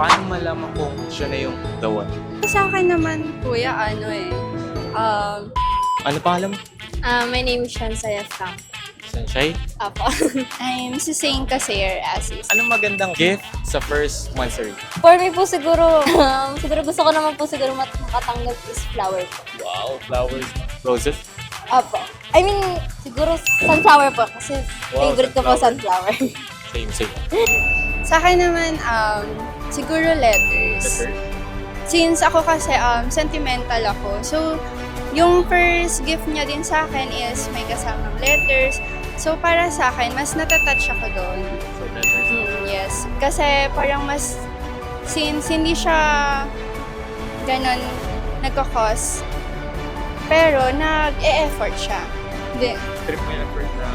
Paano malaman kung siya na yung the one? Sa akin naman, kuya, Ano pangalan mo? My name is Shansaya Frank. Sunshine? Apo. I'm Susain Kasair Asis. Anong magandang gift sa first monthsary? For me po siguro, siguro gusto ko naman po siguro makatanggap is flower po. Wow, flowers. Roses? Apo. I mean, siguro sunflower po kasi Wow, favorite ko po sunflower. Same. Sa akin naman, siguro letters. Letter? Since ako kasi sentimental ako, so yung first gift niya din sa akin is may kasamang letters. So para sa akin, mas natatouch ako doon. So, letters. Yes. Kasi parang mas, since hindi siya ganon nagkakos, pero nag-e-effort siya. Trip mo yung effort na...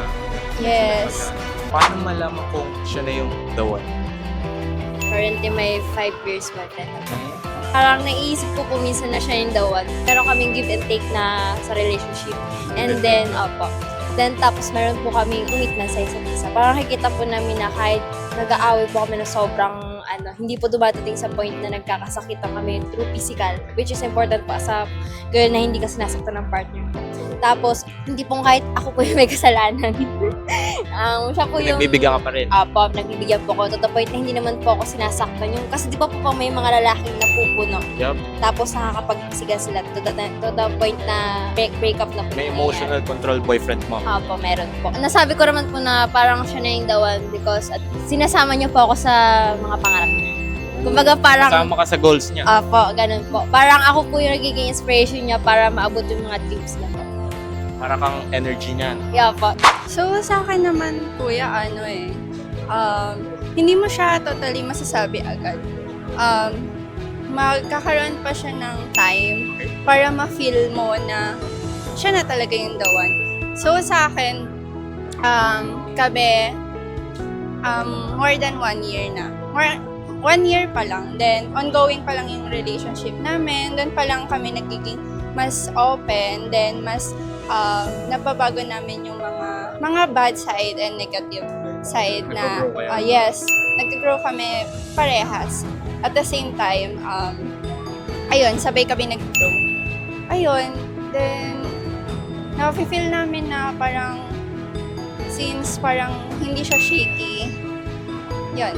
Yes. Paano malaman kung siya na yung the one? Currently, may 5 years boyfriend. Parang naiisip ko po minsan na siya yung the one. Meron kaming give and take na sa relationship. And then, Then tapos meron po kaming commitment sa isa't isa. Parang nakikita po namin na kahit nag-aaway po kami na sobrang hindi po dumadating sa point na nagkakasakitan kami through physical, which is important po sa girl na hindi ka sinasaktan ng partner. Tapos, hindi po kahit ako po yung may kasalanan. Siya po yung... Nagbibigyan ka pa rin. Apo, nagbibigyan po ako. To the point na hindi naman po ako sinasaktan. Kasi di ba po may mga lalaking napupuno. Yup. Tapos nakakapagsiga sila to the point na break up na po. May nangyayari. emotional control boyfriend mo. Opo, meron po. Nasabi ko naman po na parang siya na yung the one because sinasama niyo po ako sa mga pangarap niya. Kumbaga parang... Kasama ka sa goals niya. Opo, ganun po. Parang ako po yung nagiging inspiration niya para maabot yung mga dreams niya po. Para kang energy niyan. Yeah po. So sa akin naman, kuya, hindi mo siya totally masasabi agad. Magkakaroon pa siya ng time para ma-feel mo na siya na talaga yung the one. So sa akin, kami, more than 1 year na. 1 year pa lang. Then, ongoing pa lang yung relationship namin. Doon pa lang kami nagiging mas open. Then, mas nababago namin yung mga bad side and negative side na, Nag-grow kayo? yes, nag-grow kami parehas. At the same time, ayun, sabay kami nag-grow. Ayun, then, na-feel namin na parang, since parang hindi siya shaky, yun,